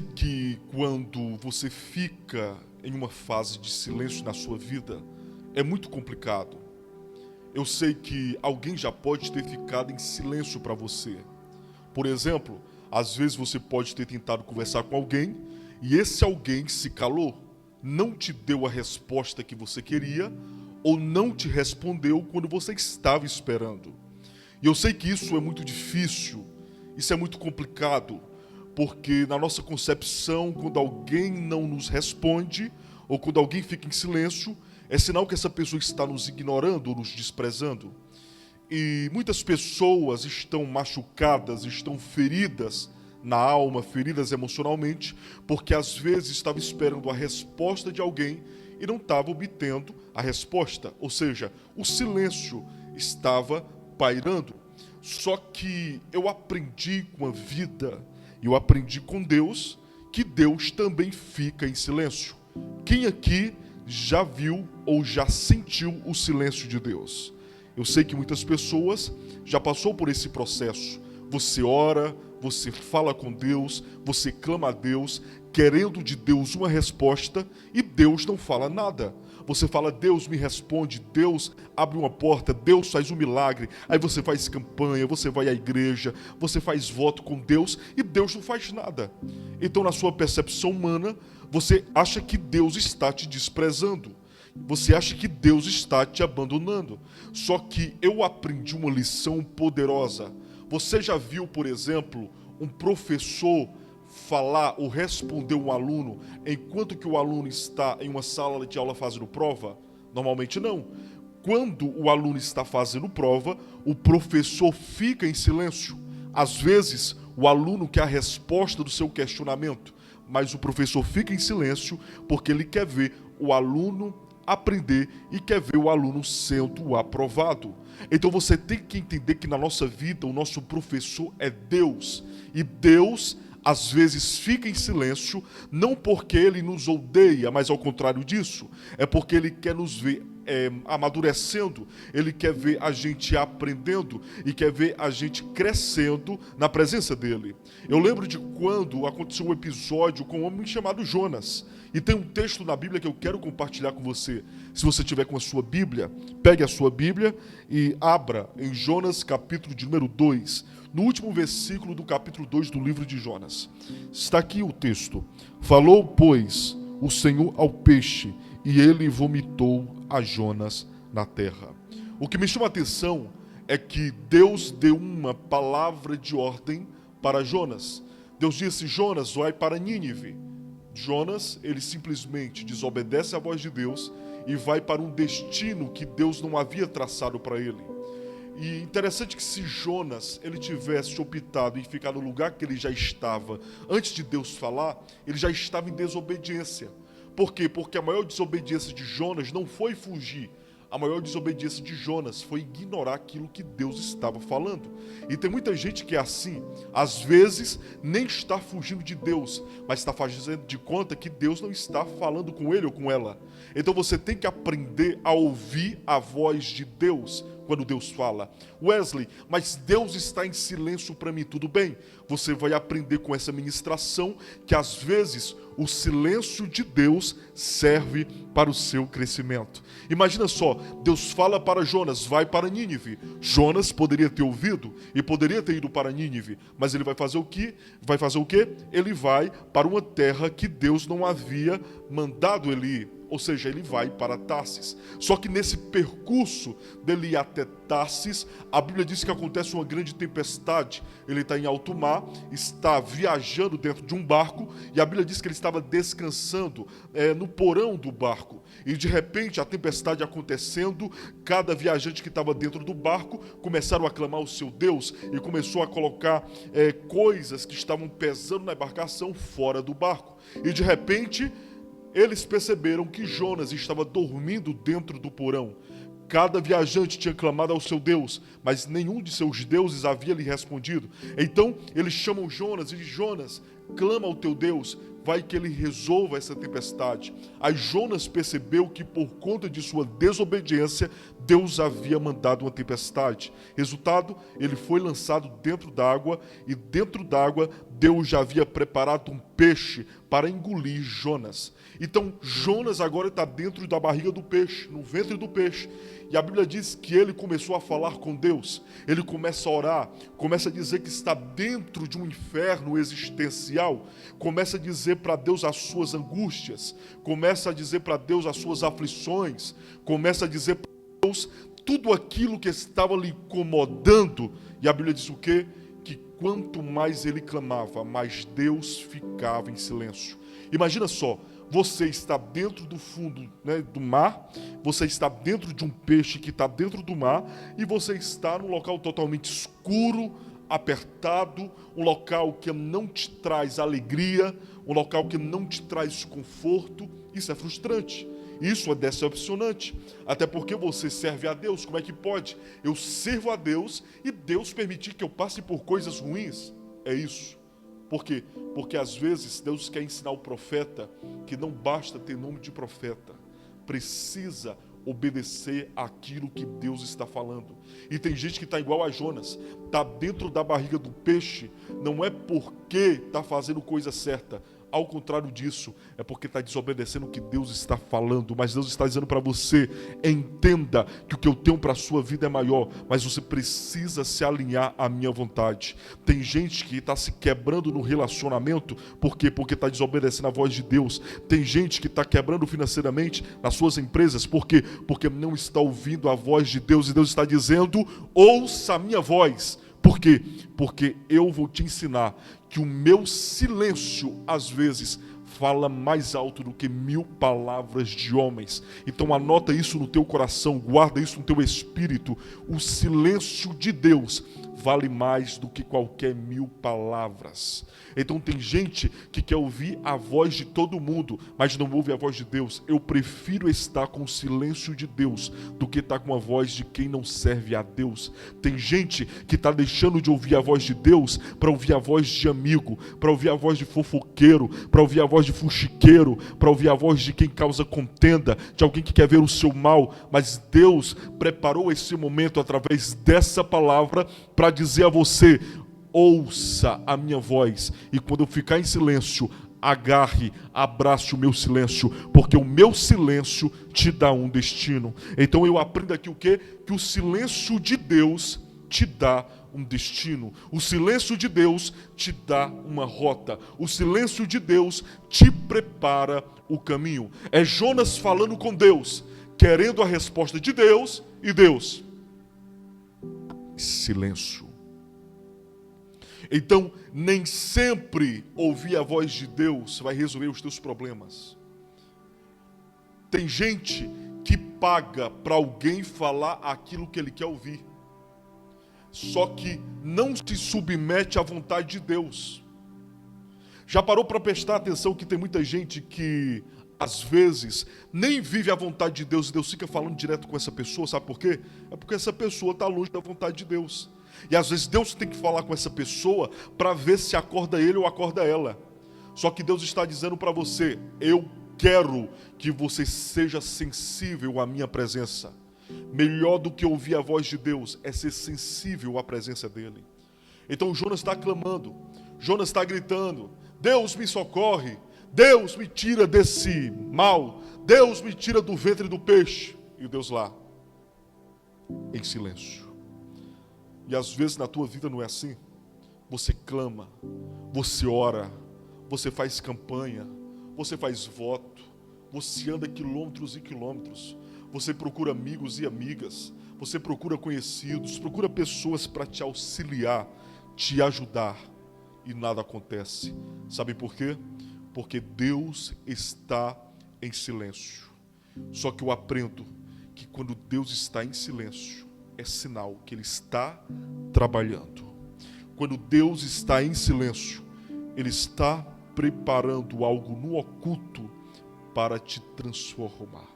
Que quando você fica em uma fase de silêncio na sua vida, é muito complicado. Eu sei que alguém já pode ter ficado em silêncio para você. Por exemplo, às vezes você pode ter tentado conversar com alguém e esse alguém se calou, não te deu a resposta que você queria ou não te respondeu quando você estava esperando. E eu sei que isso é muito difícil, isso é muito complicado, porque na nossa concepção, quando alguém não nos responde ou quando alguém fica em silêncio, é sinal que essa pessoa está nos ignorando ou nos desprezando. E muitas pessoas estão machucadas, estão feridas na alma, feridas emocionalmente, porque às vezes estava esperando a resposta de alguém e não estava obtendo a resposta. Ou seja, o silêncio estava pairando. Só que eu aprendi com a vida, e eu aprendi com Deus, que Deus também fica em silêncio. Quem aqui já viu ou já sentiu o silêncio de Deus? Eu sei que muitas pessoas já passou por esse processo. Você ora, você fala com Deus, você clama a Deus, querendo de Deus uma resposta e Deus não fala nada. Você fala, Deus me responde, Deus abre uma porta, Deus faz um milagre. Aí você faz campanha, você vai à igreja, você faz voto com Deus e Deus não faz nada. Então, na sua percepção humana, você acha que Deus está te desprezando. Você acha que Deus está te abandonando. Só que eu aprendi uma lição poderosa. Você já viu, por exemplo, um professor falar ou responder um aluno enquanto que o aluno está em uma sala de aula fazendo prova? Normalmente não. Quando o aluno está fazendo prova, o professor fica em silêncio. Às vezes, o aluno quer a resposta do seu questionamento, mas o professor fica em silêncio porque ele quer ver o aluno aprender e quer ver o aluno sendo aprovado. Então você tem que entender que na nossa vida o nosso professor é Deus. E Deus às vezes fica em silêncio, não porque ele nos odeia, mas ao contrário disso, é porque ele quer nos ver amadurecendo, ele quer ver a gente aprendendo e quer ver a gente crescendo na presença dele. Eu lembro de quando aconteceu um episódio com um homem chamado Jonas, e tem um texto na Bíblia que eu quero compartilhar com você. Se você tiver com a sua Bíblia, pegue a sua Bíblia e abra em Jonas capítulo de número 2, no último versículo do capítulo 2 do livro de Jonas. Está aqui o texto. Falou, pois, o Senhor ao peixe, e ele vomitou a Jonas na terra. O que me chama a atenção é que Deus deu uma palavra de ordem para Jonas. Deus disse, Jonas, vai para Nínive. Jonas, ele simplesmente desobedece à voz de Deus e vai para um destino que Deus não havia traçado para ele. E interessante que se Jonas ele tivesse optado em ficar no lugar que ele já estava antes de Deus falar, ele já estava em desobediência. Por quê? Porque a maior desobediência de Jonas não foi fugir. A maior desobediência de Jonas foi ignorar aquilo que Deus estava falando. E tem muita gente que é assim. Às vezes, nem está fugindo de Deus, mas está fazendo de conta que Deus não está falando com ele ou com ela. Então você tem que aprender a ouvir a voz de Deus quando Deus fala. Wesley, mas Deus está em silêncio para mim, tudo bem? Você vai aprender com essa ministração que às vezes o silêncio de Deus serve para o seu crescimento. Imagina só, Deus fala para Jonas, vai para Nínive. Jonas poderia ter ouvido e poderia ter ido para Nínive, mas ele vai fazer o quê? Vai fazer o quê? Ele vai para uma terra que Deus não havia mandado ele ir. Ou seja, ele vai para Tarsis. Só que nesse percurso dele ir até Tarsis, a Bíblia diz que acontece uma grande tempestade. Ele está em alto mar, está viajando dentro de um barco, e a Bíblia diz que ele estava descansando no porão do barco. E de repente, a tempestade acontecendo, cada viajante que estava dentro do barco começaram a clamar ao seu Deus e começou a colocar coisas que estavam pesando na embarcação fora do barco. E de repente, eles perceberam que Jonas estava dormindo dentro do porão. Cada viajante tinha clamado ao seu Deus, mas nenhum de seus deuses havia lhe respondido. Então eles chamam Jonas e dizem, Jonas, clama ao teu Deus, vai que ele resolva essa tempestade. Aí Jonas percebeu que por conta de sua desobediência, Deus havia mandado uma tempestade. Resultado, ele foi lançado dentro d'água, e dentro d'água Deus já havia preparado um peixe para engolir Jonas. Então Jonas agora está dentro da barriga do peixe, no ventre do peixe. E a Bíblia diz que ele começou a falar com Deus, ele começa a orar, começa a dizer que está dentro de um inferno existencial, começa a dizer para Deus as suas angústias, começa a dizer para Deus as suas aflições, começa a dizer para Deus tudo aquilo que estava lhe incomodando. E a Bíblia diz o quê? Que quanto mais ele clamava, mais Deus ficava em silêncio. Imagina só, você está dentro do fundo, do mar, você está dentro de um peixe que está dentro do mar, e você está num local totalmente escuro, apertado, um local que não te traz alegria, um local que não te traz conforto. Isso é frustrante, isso é decepcionante, até porque você serve a Deus. Como é que pode? Eu sirvo a Deus e Deus permitir que eu passe por coisas ruins? É isso. Por quê? Porque às vezes Deus quer ensinar o profeta que não basta ter nome de profeta, precisa obedecer àquilo que Deus está falando. E tem gente que está igual a Jonas, está dentro da barriga do peixe, não é porque está fazendo coisa certa, ao contrário disso, é porque está desobedecendo o que Deus está falando. Mas Deus está dizendo para você: entenda que o que eu tenho para a sua vida é maior, mas você precisa se alinhar à minha vontade. Tem gente que está se quebrando no relacionamento, por quê? Porque está desobedecendo a voz de Deus. Tem gente que está quebrando financeiramente nas suas empresas, por quê? Porque não está ouvindo a voz de Deus, e Deus está dizendo: ouça a minha voz. Por quê? Porque eu vou te ensinar que o meu silêncio, às vezes, fala mais alto do que 1000 palavras de homens. Então anota isso no teu coração, guarda isso no teu espírito. O silêncio de Deus vale mais do que qualquer 1000 palavras. Então tem gente que quer ouvir a voz de todo mundo, mas não ouve a voz de Deus. Eu prefiro estar com o silêncio de Deus do que estar com a voz de quem não serve a Deus. Tem gente que está deixando de ouvir a voz de Deus para ouvir a voz de amigo, para ouvir a voz de fofoqueiro, para ouvir a voz de fuxiqueiro, para ouvir a voz de quem causa contenda, de alguém que quer ver o seu mal. Mas Deus preparou esse momento através dessa palavra para dizer a você: ouça a minha voz, e quando eu ficar em silêncio, agarre, abrace o meu silêncio, porque o meu silêncio te dá um destino. Então eu aprendo aqui o quê? Que o silêncio de Deus te dá um destino. O silêncio de Deus te dá uma rota. O silêncio de Deus te prepara o caminho. É Jonas falando com Deus, querendo a resposta de Deus, e Deus: silêncio. Então, nem sempre ouvir a voz de Deus vai resolver os teus problemas. Tem gente que paga para alguém falar aquilo que ele quer ouvir, só que não se submete à vontade de Deus. Já parou para prestar atenção que tem muita gente que, às vezes, nem vive a vontade de Deus, e Deus fica falando direto com essa pessoa? Sabe por quê? É porque essa pessoa está longe da vontade de Deus. E às vezes Deus tem que falar com essa pessoa para ver se acorda ele ou acorda ela. Só que Deus está dizendo para você: eu quero que você seja sensível à minha presença. Melhor do que ouvir a voz de Deus é ser sensível à presença dele. Então Jonas está clamando, Jonas está gritando: Deus me socorre, Deus me tira desse mal, Deus me tira do ventre do peixe. E Deus lá, em silêncio. E às vezes na tua vida não é assim. Você clama, você ora, você faz campanha, você faz voto, você anda quilômetros e quilômetros, você procura amigos e amigas, você procura conhecidos, procura pessoas para te auxiliar, te ajudar, e nada acontece. Sabe por quê? Porque Deus está em silêncio. Só que eu aprendo que quando Deus está em silêncio, é sinal que Ele está trabalhando. Quando Deus está em silêncio, Ele está preparando algo no oculto para te transformar.